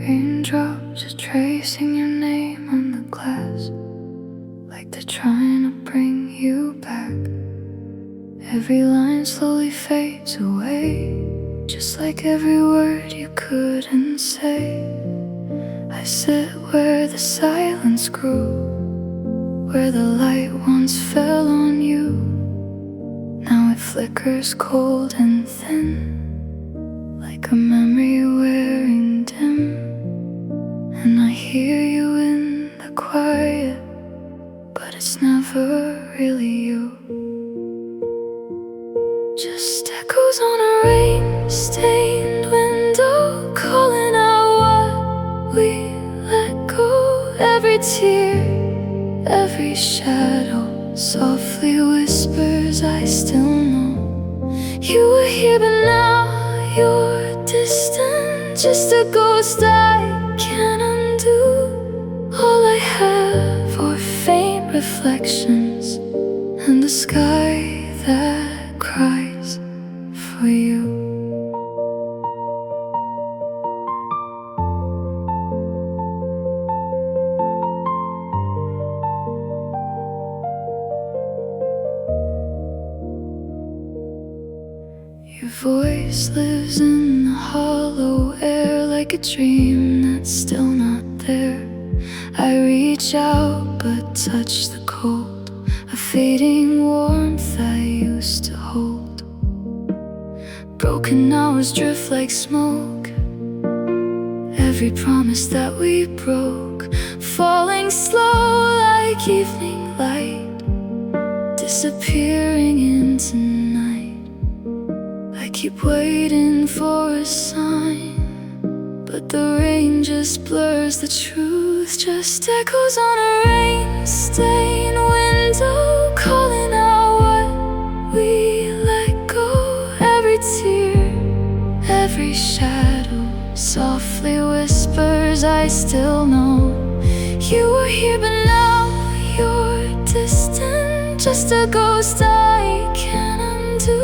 Raindrops are tracing your name on the glass, like they're trying to bring you back. Every line slowly fades away, just like every word you couldn't say. I sit where the silence grew, where the light once fell on you. Now it flickers cold and thin, like a memory wearing dim. And I hear you in the quiet, but it's never really you. Just echoes on a rain-stained window, calling out what we let go. Every tear, every shadow softly whispers, I still know you were here, but now you're distant. Just a ghost I can't undo. All I have are faint reflections and a sky that cries for you. Your voice lives in the hollow air, like a dream that's still not there. I reach out but touch the cold, a fading warmth I used to hold. Broken hours drift like smoke, every promise that we broke, falling slow like evening light, disappearing into night. I keep waiting for a sign, but the rain just blurs the truth. Just echoes on a rain-stained window, calling out what we let go. Every tear, every shadow softly whispers, I still know you were here, but now you're distant. Just a ghost I can't undo.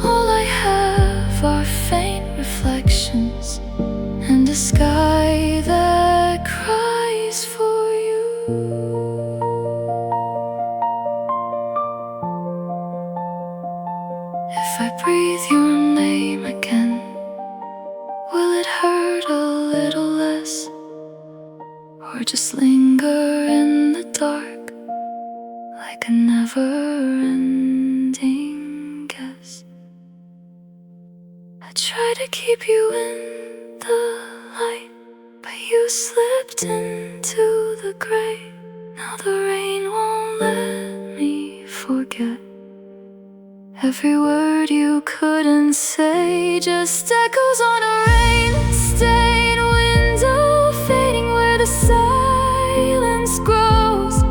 All I have are faint reflections and a sky that cries for you. If I breathe your name again, will it hurt a little less, or just linger in the dark like a never-ending guess? I tried to keep you in the light, but you slipped into the gray. Now the rain won't let me forget every word you couldn't say. Just echoes on a rain-stained window, fading where the silence grows.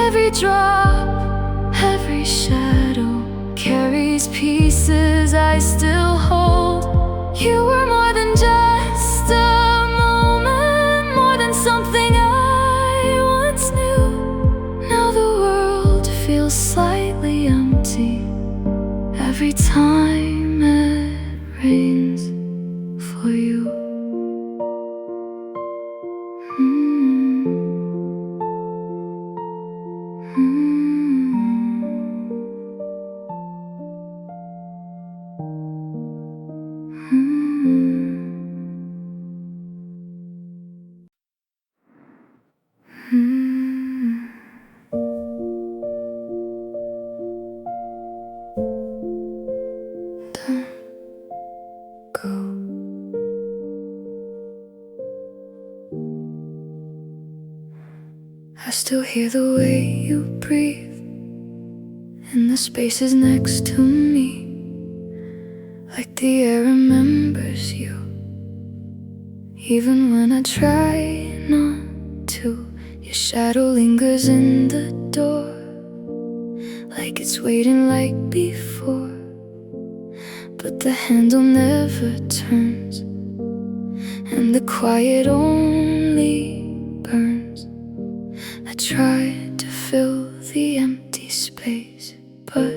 Every drop, every shadow carries pieces I still hold. You were more than just a moment, more than something I once knew. Now the world feels slightly empty every time it rains for you. Don't go. I still hear the way you breathe in the spaces next to me, like the air remembers you, even when I try not to. Your shadow lingers in the door, like it's waiting like before, but the handle never turns, and the quiet only burns. I tried to fill the empty space, but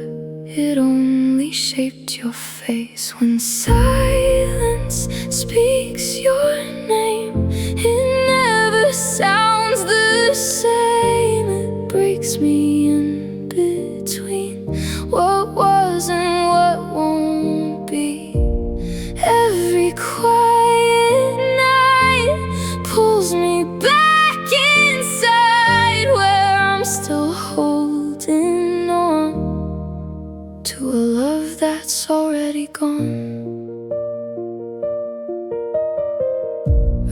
it only shaped your face. When silence speaks your name, Every quiet night pulls me back inside, where I'm still holding on to a love that's already gone.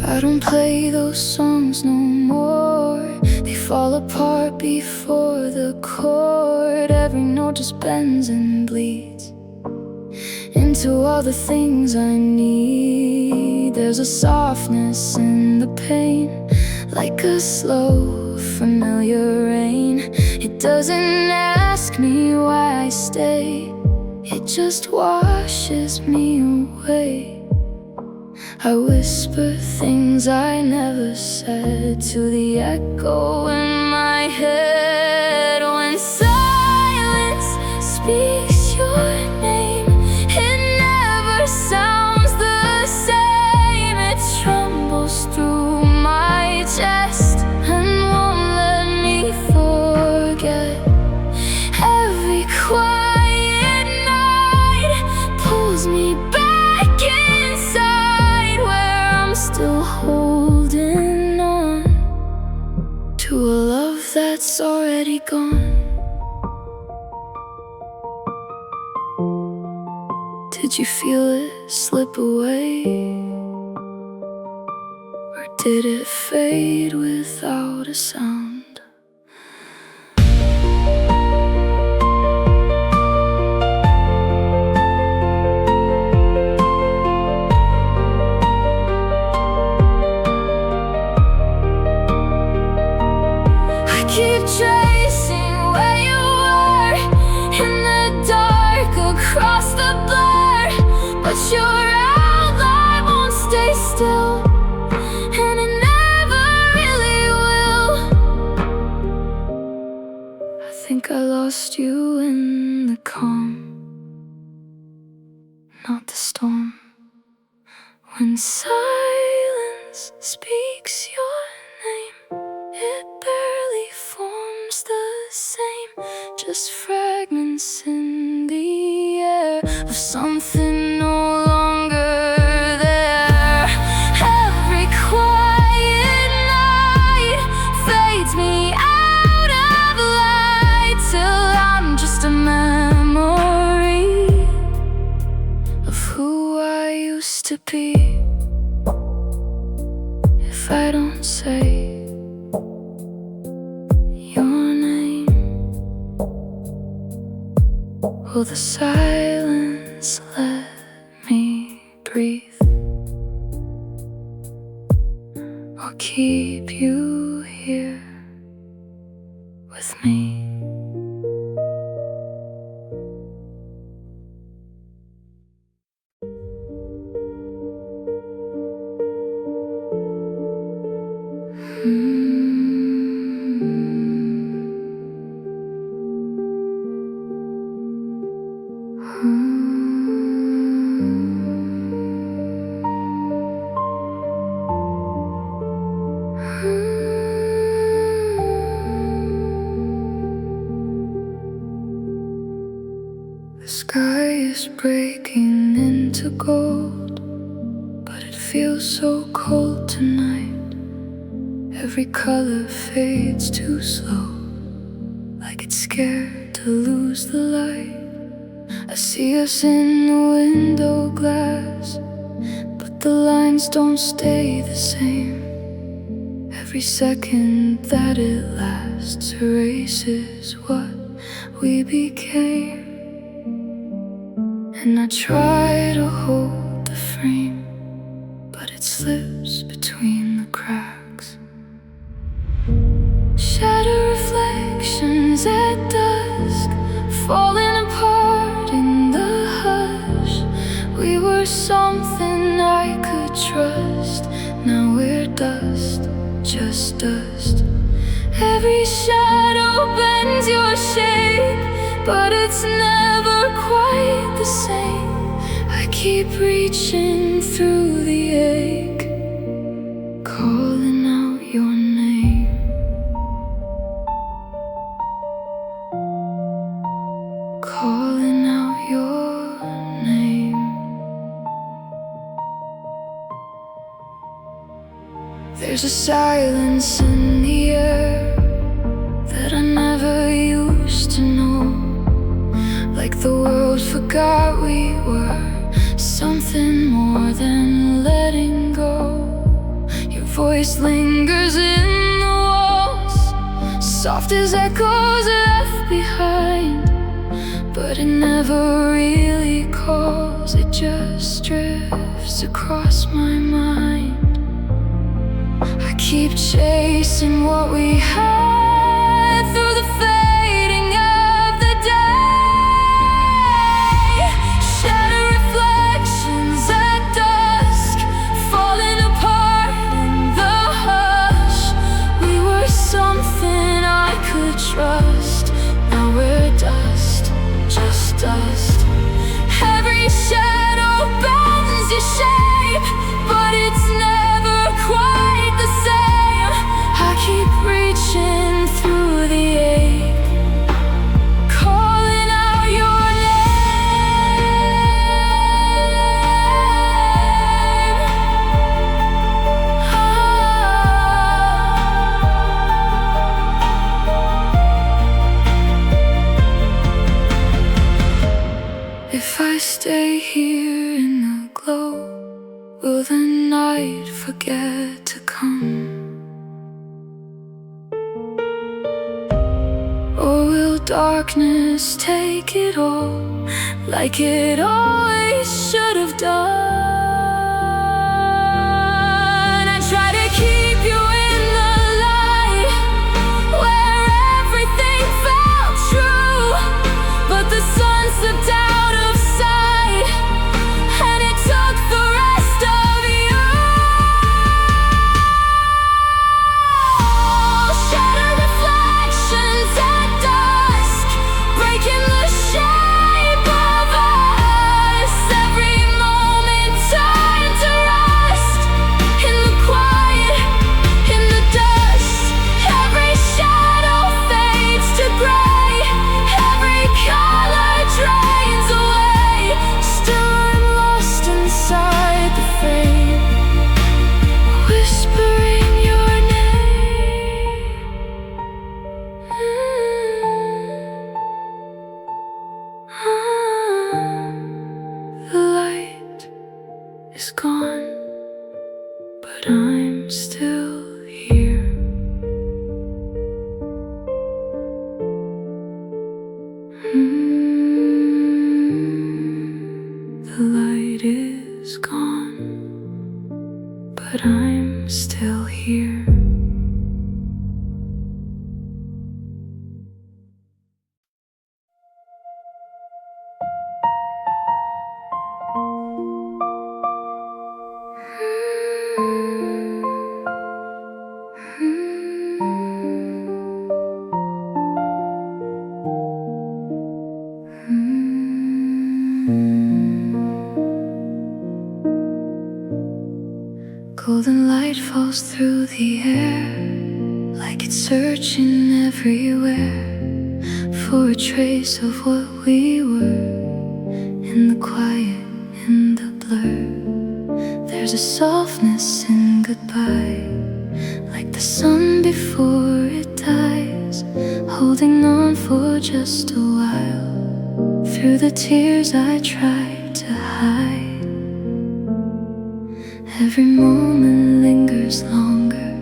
I don't play those songs no more. They fall apart before the chord. Every note just bends and bleeds into all the things I need. There's a softness in the pain, like a slow, familiar rain. It doesn't ask me why I stay, it just washes me away. I whisper things I never said to the echo in my head. When silence speaks your name, it never sounds the same. It trembles through my chest and won't let me forget. Every quiet night pulls me back inside, still holding on to a love that's already gone. Did you feel it slip away? Or did it fade without a sound? Keep tracing where you were in the dark across the blur, but your outline won't stay still, and it never really will. I think I lost you in the calm, not the storm. When silence speaks your name, it barely forms the same, just fragments in the air of something no longer there. Every quiet night fades me out of light, till I'm just a memory of who I used to be. If I don't say will the silence let me breathe, or keep you here with me? The sky is breaking into gold, but it feels so cold tonight. Every color fades too slow, like it's scared to lose the light. I see us in the window glass, but the lines don't stay the same. Every second that it lasts erases what we became. And I try to hold the frame, but it slips between the cracks. Shadow reflections at dusk, falling apart in the hush. We were something I could trust, now we're dust, just dust. Every shadow bends your shape, but it's never quite the same. I keep reaching through the ache, calling out your name, calling out your name. There's a silence in the air that I never used to know. Like the world forgot we were something more than letting go. Your voice lingers in the walls, soft as echoes left behind, but it never really calls, it just drifts across my mind. I keep chasing what we had through the fading of the day. Shadow reflections at dusk, falling apart in the hush. We were something I could trust. Now we're dust, just dust. Every shadow bends your shape, but it's never quite the same. I keep reaching through the ache, calling out your name. If I stay here in the glow, will the night forget to come? Or will darkness take it all, like it always should have done? I try to keep you in the light, where everything felt true, but the sun slipped out of sight, and it took the rest of you. Shadow reflections at dusk, breaking the shape of us. Every moment turned to rust, in the quiet, in the dust. Every shadow fades to gray, every color drains away. Still I'm lost inside the frame, whispering your name. The light is gone, but I'm still here. The light is gone, but I'm still here. Golden light falls through the air, like it's searching everywhere for a trace of what we were. In the quiet, in the blur, there's a softness in goodbye, like the sun before it dies, holding on for just a while. Through the tears I tried to hide, every moment lingers longer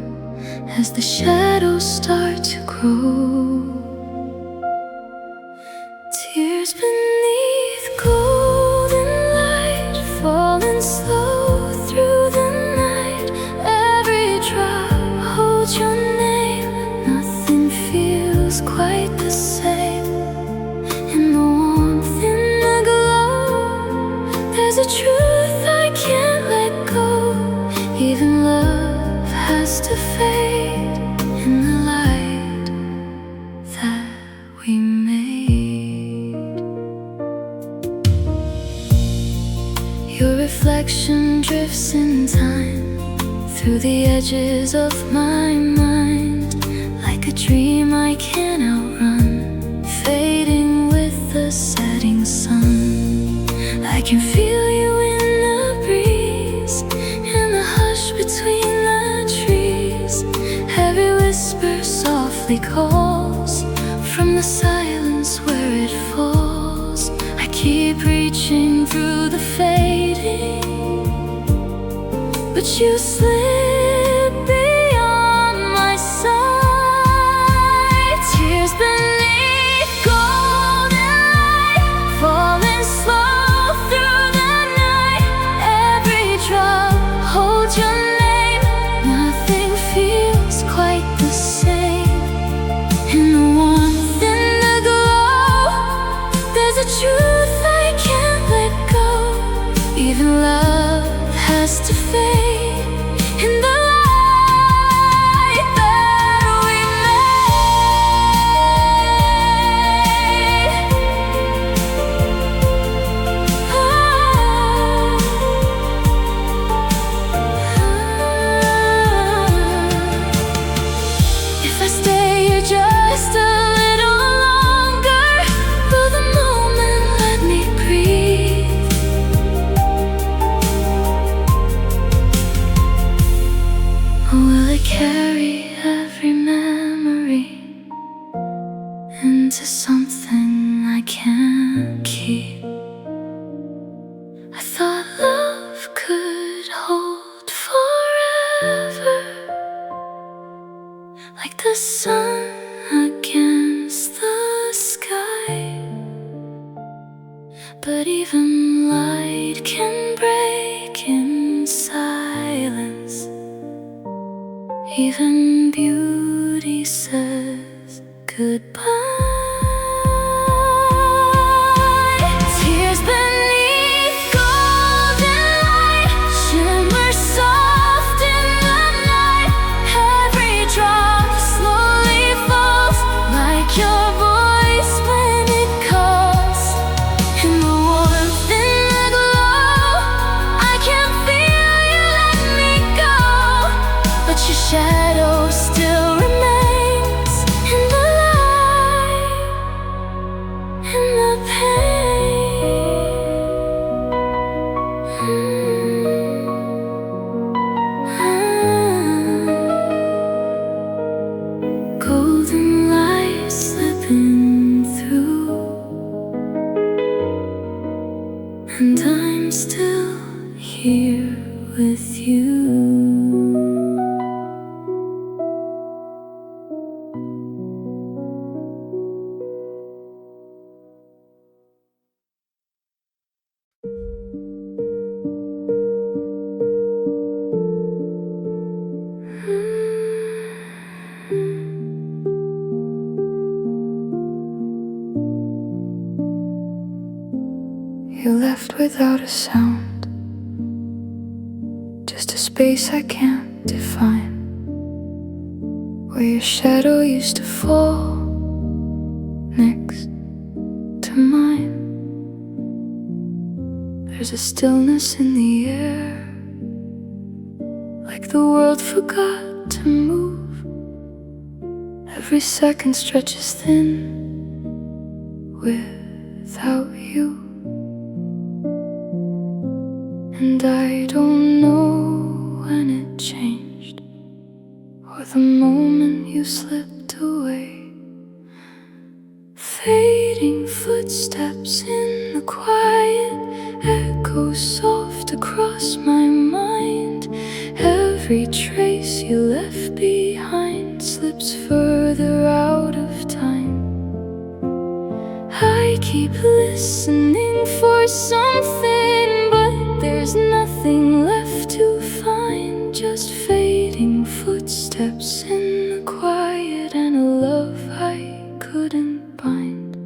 as the shadows start to grow. Tears beneath golden light, falling slow through the night. Every drop holds your name, nothing feels quite the same. In the warmth, in the glow, there's a truth I can't let go. Even love has to fade in the light that we made. Your reflection drifts in time through the edges of my mind, like a dream I can't outrun, fading with the setting sun. I can feel you in the breeze, in the hush between the trees. softly calls from the silence where it falls. I keep reaching through the fading, but you slip beyond my sight. Tears beneath golden light, falling slow through the night. Every drop holds your name. Nothing feels quite the same. In the warmth, in the glow, there's a truth I can't let go. Even love has to fade in the light that we made. If I stay here just a little longer, will the moment let me breathe? Or will it carry every memory into something I can't keep? I thought love could hold forever, like the sun against the sky. But even light can break in silence. Even beauty says goodbye. Tears beneath golden light shimmer soft in the night. Every drop slowly falls like your voice when it calls. In the warmth, in the glow, I can feel you let me go. But your shadow still remains in the light, in the pain. Golden light slipping through, and I'm still here with you. You left without a sound, just a space I can't define, where your shadow used to fall next to mine. There's a stillness in the air, like the world forgot to move. Every second stretches thin without you. And I don't know when it changed, or the moment you slipped away. Fading footsteps in the quiet echo soft across my mind. Every trace you left behind slips further out of time. I keep listening for something, but there's nothing left to find. Just fading footsteps in the quiet, and a love I couldn't bind.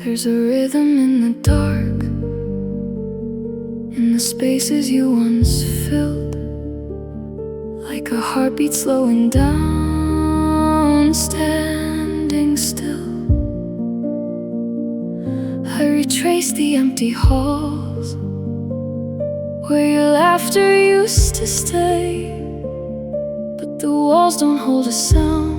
There's a rhythm in the dark, in the spaces you once filled, like a heartbeat slowing down, standing still. I retrace the empty halls where your laughter used to stay, but the walls don't hold a sound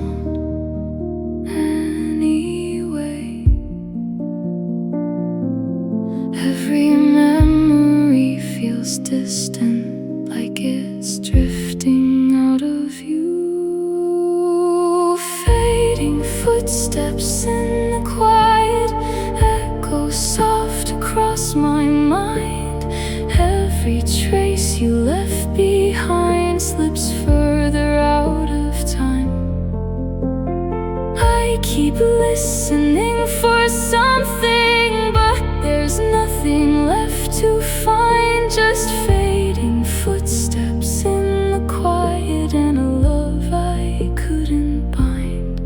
listening for something, but there's nothing left to find. Just fading footsteps in the quiet, and a love I couldn't bind.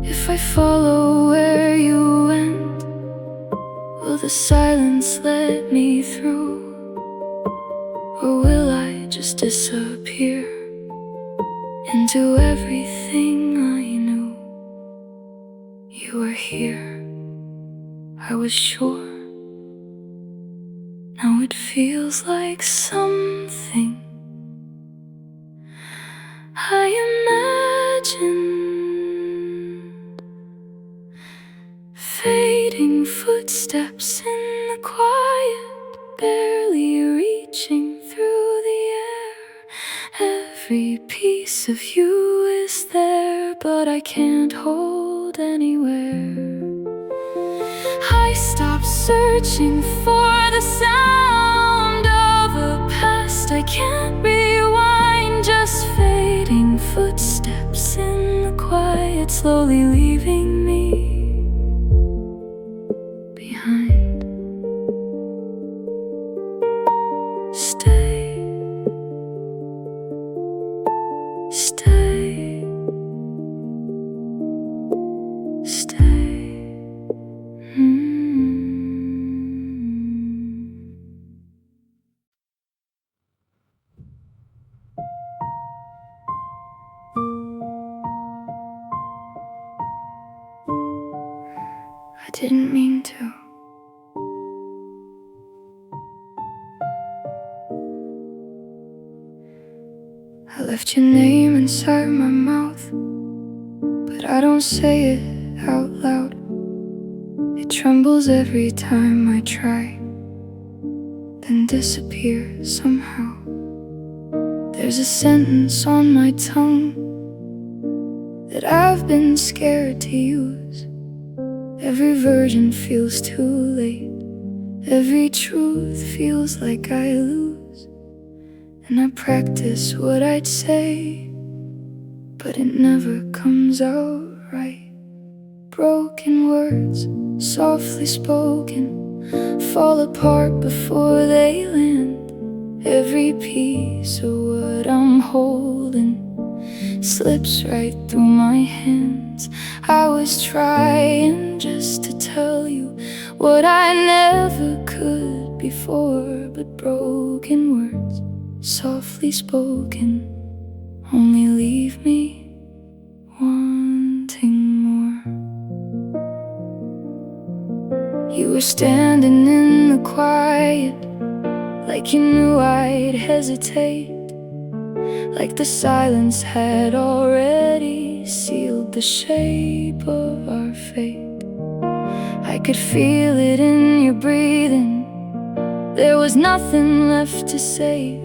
If I follow where you went, will the silence let me through? Or will I just disappear into everything I knew? You were here, I was sure. Now it feels like something I imagined. Fading footsteps in the quiet, barely reaching through the air. Every piece of you is there, but I can't hold anywhere. I stopped searching for the sound of a past I can't rewind. Just fading footsteps in the quiet, slowly leaving me behind. Stay, stay, stay. I didn't mean to. I left your name inside my mouth, but I don't say it out loud. It trembles every time I try, then disappears somehow. There's a sentence on my tongue that I've been scared to use. Every version feels too late. Every truth feels like I lose. And I practice what I'd say, but it never comes out right. Broken words, softly spoken, fall apart before they land. Every piece of what I'm holding slips right through my hands. I was trying just to tell you what I never could before, but broken words, softly spoken, only leave me wanting more. You were standing in the quiet, like you knew I'd hesitate, like the silence had already sealed the shape of our fate. I could feel it in your breathing. There was nothing left to say.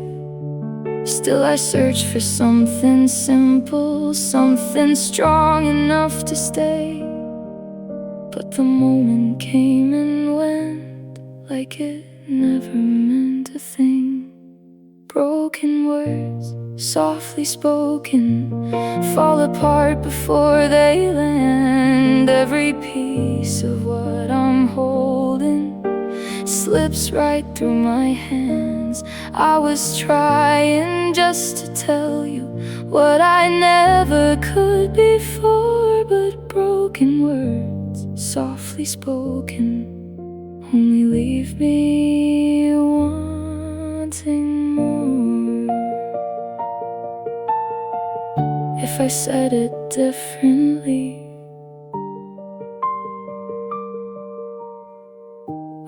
Still I searched for something simple, something strong enough to stay. But the moment came and went like it never meant a thing. Broken words, softly spoken, fall apart before they land. Every piece of what I'm holding slips right through my hands. I was trying just to tell you what I never could before, but broken words, softly spoken, only leave me wanting more. If I said it differently,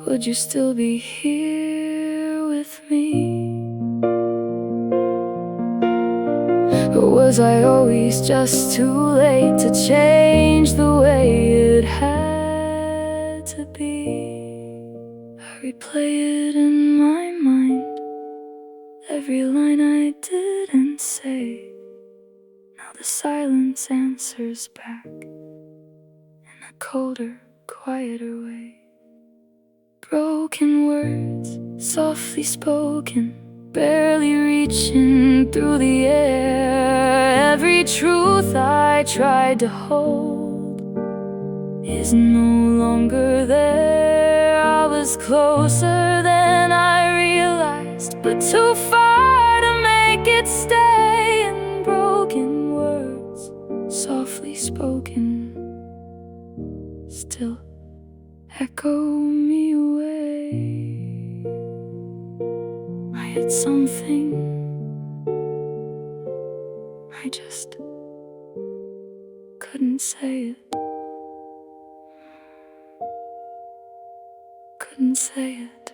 would you still be here with me? Or was I always just too late to change the way it had to be? I replay it in my mind, every line I didn't say. Now the silence answers back in a colder, quieter way. Broken words, softly spoken, barely reaching through the air. Every truth I tried to hold is no longer there. I was closer than I realized, but too far to make it stay. In broken words, softly spoken, still echo me away. I had something, I just couldn't say it. Couldn't say it.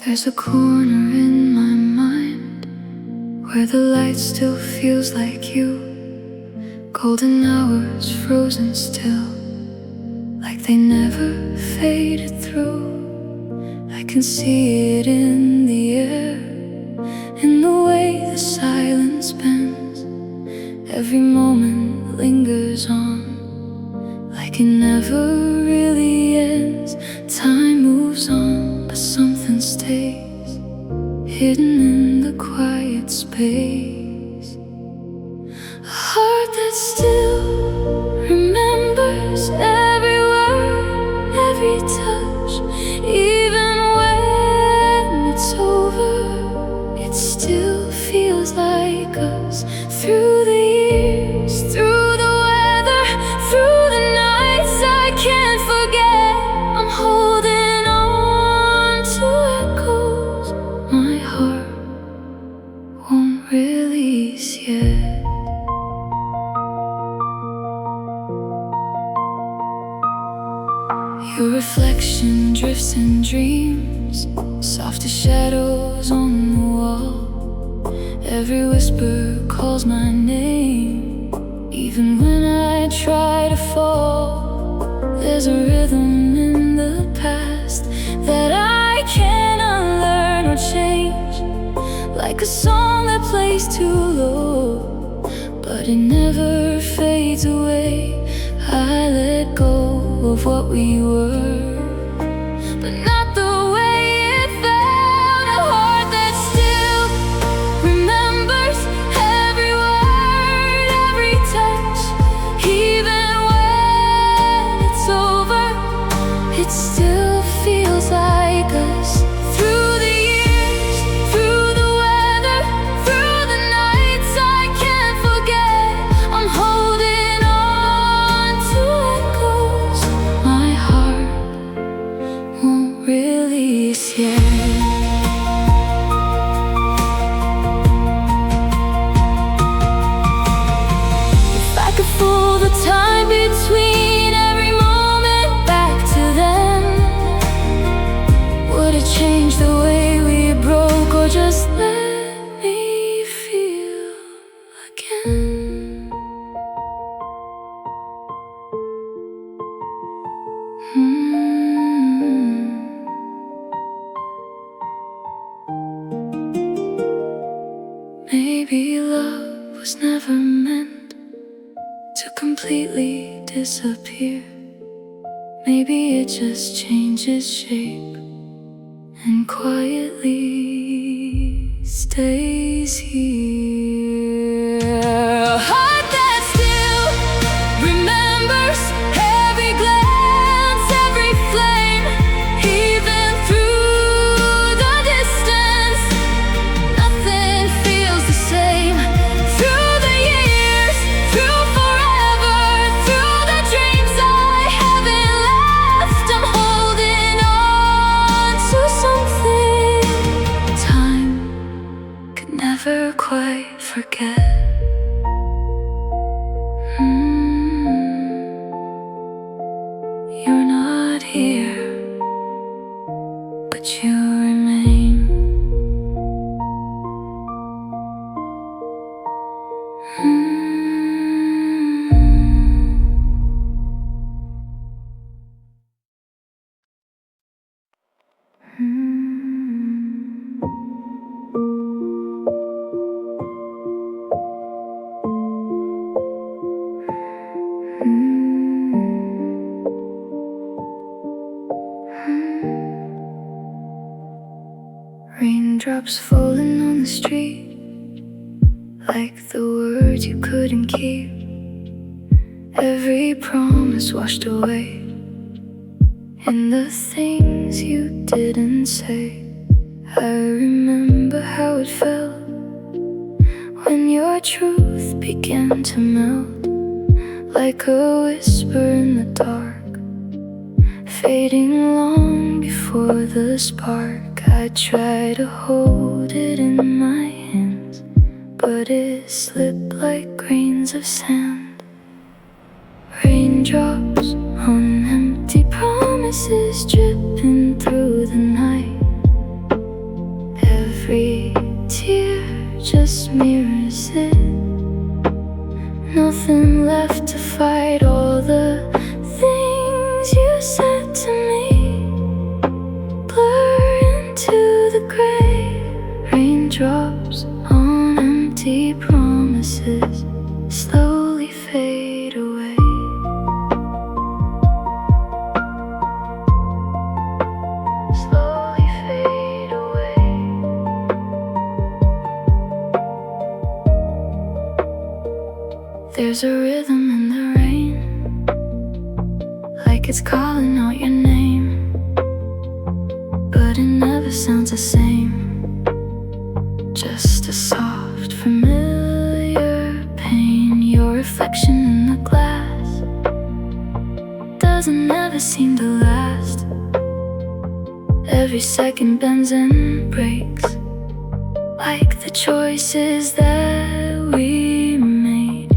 There's a corner in my mind where the light still feels like you. Golden hours frozen still, like they never faded through. I can see it in the air, in the way the silence bends. Every moment lingers on, like it never really ends. Time moves on, but something stays hidden in the quiet space. A heart that still remembers every word, every touch. Even when it's over, it still feels like us. Through the years, through the weather, through the nights I can't forget. I'm holding on to echoes my heart won't release yet. Your reflection drifts in dreams, soft as shadows on the wall. Every whisper calls my name, even when I try to fall. There's a rhythm in the past that I can't unlearn or change, like a song that plays too low, but it never fades away. I let go of what we were, but not the way it felt. A heart that still remembers every word, every touch. Even when it's over, it still feels like us. Through the years, through the weather, through the nights I can't forget. I'm holding on to echoes my heart won't release yet. If I could fool the time between every moment back to then, would it change the way we broke, or just let me feel again? Maybe love was never meant to completely disappear. Maybe it just changes shape and quietly stays here. A heart that still remembers every glance, every flame. Even through the distance, nothing feels the same. Through the years, through forever, through the dreams I haven't left, I'm holding on to something time could never quite forget. You're not here, but you remain. Raindrops falling on the street, like the words you couldn't keep. Every promise washed away, and the things you didn't say. I remember how it felt when your truth began to melt, like a whisper in the dark, fading long before the spark. I tried to hold it in my hands, but it slipped like grains of sand. Raindrops on empty promises dripping through the night. Every tear just mirrors it. Nothing left to fight. All the things you said to me blur into the gray. Raindrops on empty promises slowly fade away. Slowly fade away. There's a rhythm in the rain, like it's calling out your name, but it never sounds the same. Just a soft, familiar pain. Your reflection in the glass doesn't ever seem to last. Every second bends and breaks, like the choices that we made.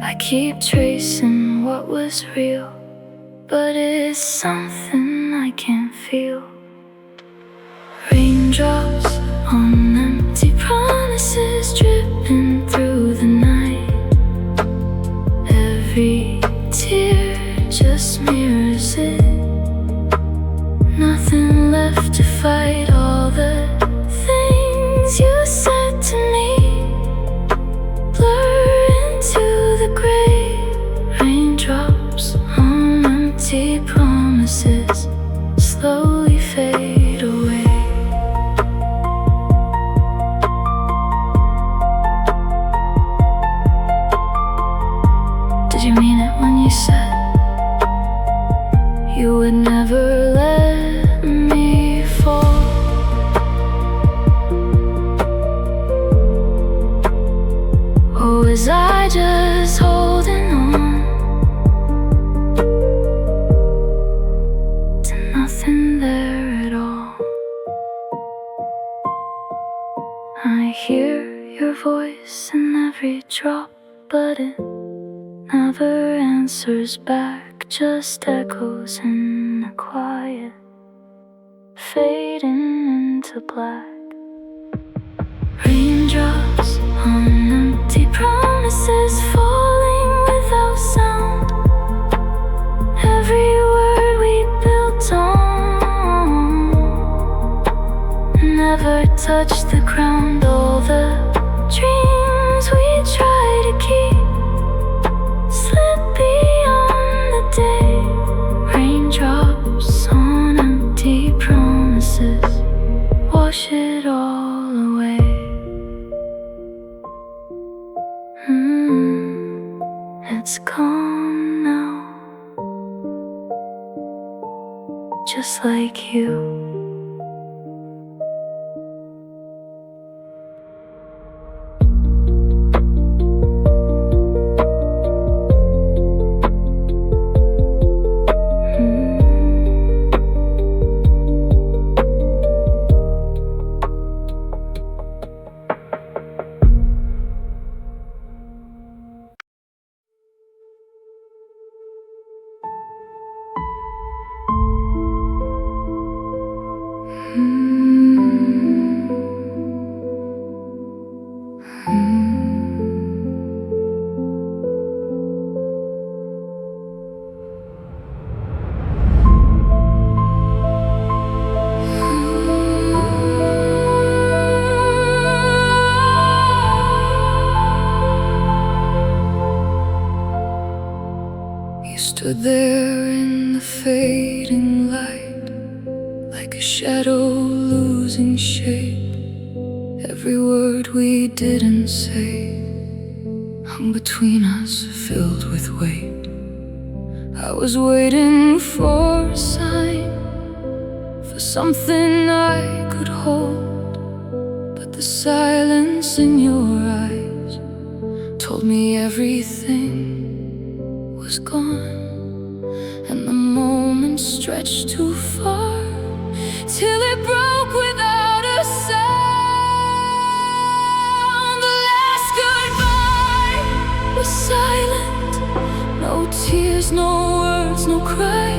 I keep tracing what was real, but it's something I can't feel. Raindrops on empty promises dripping through the night. Every tear just mirrors it. Nothing left to fight. All the things you said to me blur into the gray. Raindrops on empty promises slowly fade away. Did you mean it when you said you would never let me fall? Or was I just holding on to nothing there at all? I hear your voice in every drop, but it never answers back, just echoes in the quiet, fading into black. Raindrops on empty promises falling without sound. Every word we built on never touched the ground. All the dreams we try to keep slip beyond the day. Raindrops on empty promises wash it all away. It's gone now, just like you. Stood there in the fading light, like a shadow losing shape. Every word we didn't say hung between us, filled with weight. I was waiting for a sign, for something I could hold, but the silence in your eyes told me everything was gone. And the moment stretched too far till it broke without a sound. The last goodbye was silent. No tears, no words, no cry.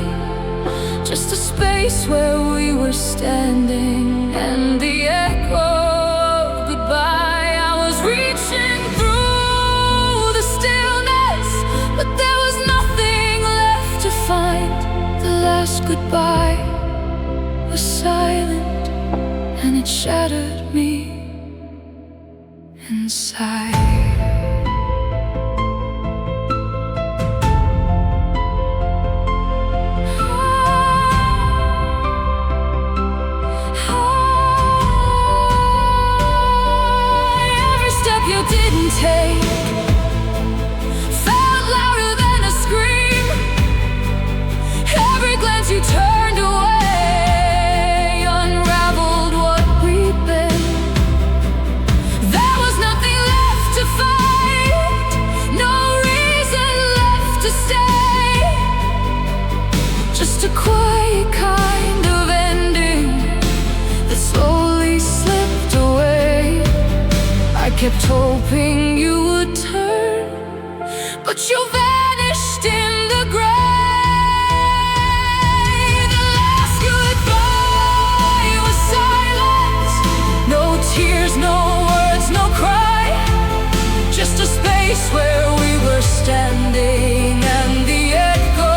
Just a space where we were standing, and the echo of goodbye. I was reaching through the stillness, but there was nothing left to find. The last goodbye was silent, and it shattered me inside. Every step you didn't take felt louder than a scream. Every glance you turned away unraveled what we'd been. There was nothing left to fight, no reason left to stay. Just a quiet kind of ending that slowly slipped away. I kept hoping you would turn, but you vanished in the gray. The last goodbye was silent. No tears, no words, no cry. Just a space where we were standing, and the echo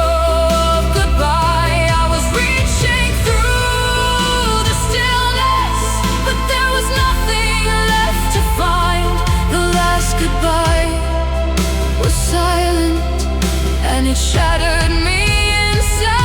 of goodbye. I was reaching through the stillness, but there was nothing left to find. The last goodbye was silent, and it shattered me inside.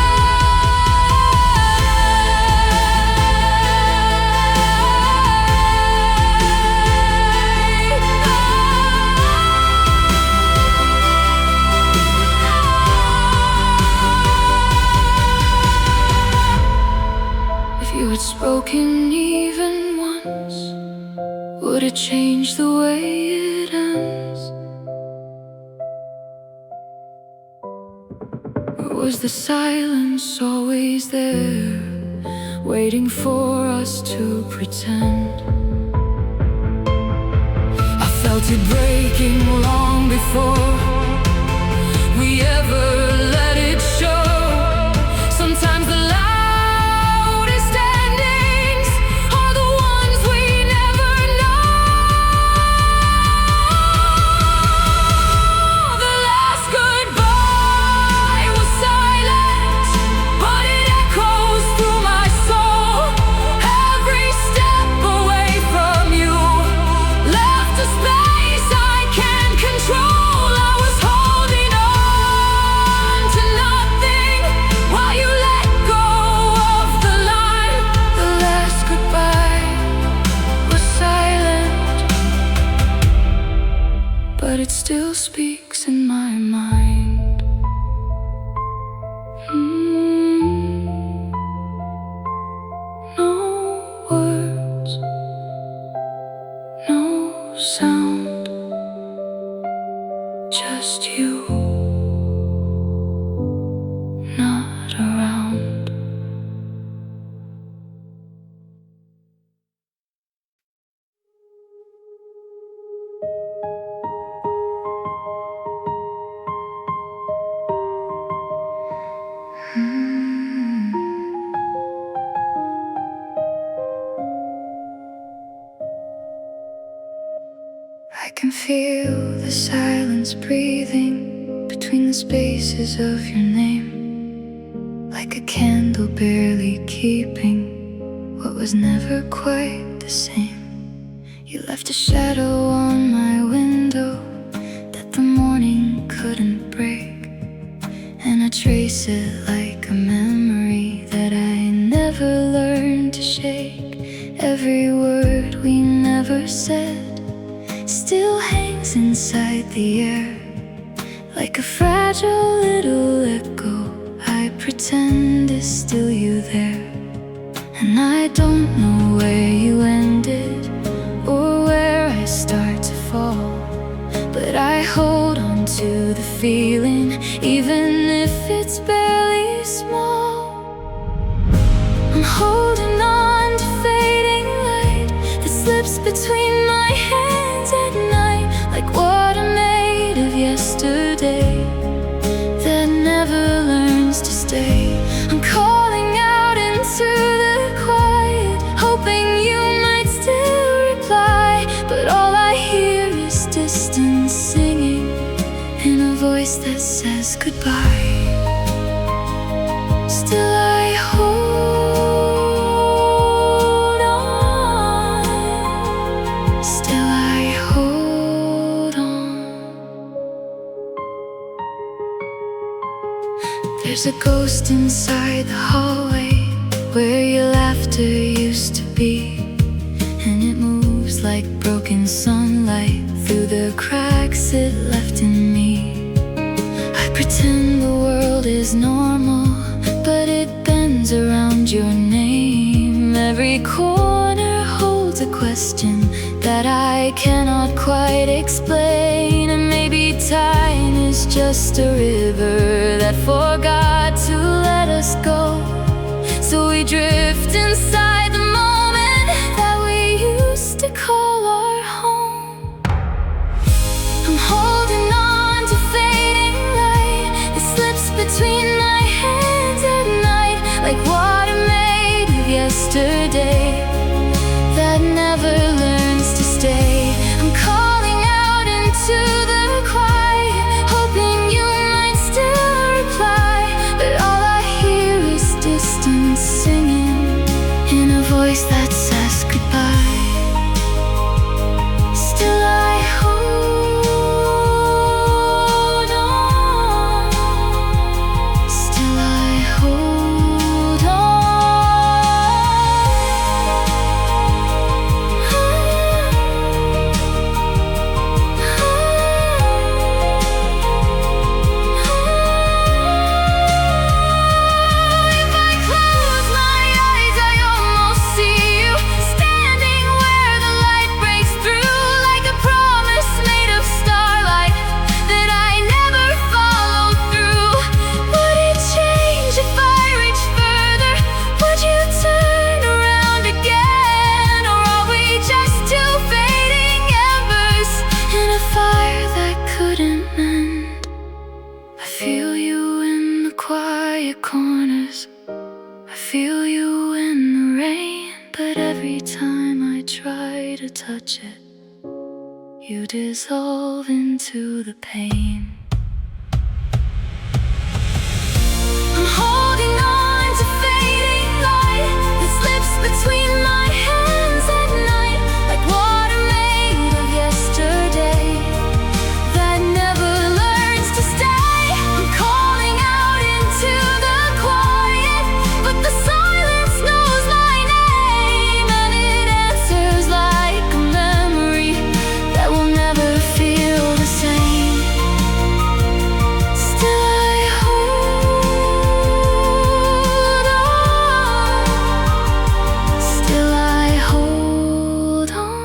If you had spoken even once, would it change the way it ends? Or was the silence always there, waiting for us to pretend? I felt it breaking long before we ever let it show. Sometimes the loudest endings are the ones we never know. The last goodbye was silent, but it echoes through my soul. Every step away from you left a space I can't control. I was holding on to nothing while you let go of the line. The last goodbye was silent, but it still speaks in my mind. No words, no sound, just you not around. I can feel the silence breathing between the spaces of your name, like a candle barely keeping what was never quite the same. You left a shadow on my window that the morning couldn't break, and I trace it like a memory that I never learned to shake. Every word we never said the air. Like a fragile little echo, I pretend it's still you there. And I don't know where you ended or where I start to fall, but I hold on to the feeling, even if it's barely small. I'm holding on to fading light that slips between my hands at night, like water made of yesterday that never learns to stay. I'm calling out into the quiet, hoping you might still reply, but all I hear is distance singing in a voice that says goodbye. Still I hold on, still I hold on. There's a ghost inside the hallway where your laughter used to be, and it moves like broken sunlight through the cracks it left in me. I pretend the world is normal, but it bends around your name. Every corner holds a question that I cannot quite explain. And maybe time is just a river that forgot to let us go, so we drift inside the moment that we used to call our home. I'm holding on to fading light that slips between my hands at night, like water made of yesterday that never learns to stay. I'm calling out into the quiet, hoping you might still reply, but all I hear is distance singing in a voice that says goodbye. Still I hold on, still I hold If I close my eyes, I almost see you standing where the light breaks through, like a promise made of starlight that I never followed through. Would it change if I reached further? Would you turn around again? Or are we just two fading embers in a fire that couldn't mend? I feel you in the quiet corners, I feel you in the rain, but every time I try to touch it, you dissolve into the pain. I'm holding on to fading light that slips between my hands at night, like water made of yesterday that never learns to stay. I'm calling out into the quiet, but the silence knows my name, and it answers like a memory that will never feel the same. Still I hold on, still I hold on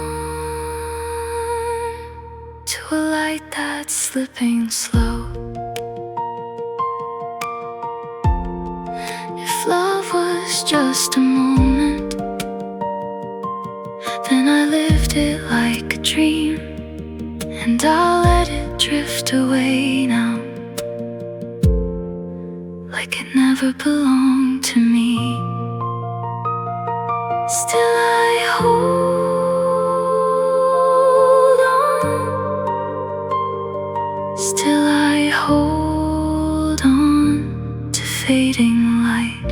to a light that's slipping slow. If love was just a moment, then I lived it like a dream, and I'll let it drift away now, like it never belonged to me. Still I hold on, still I hold on to fading light.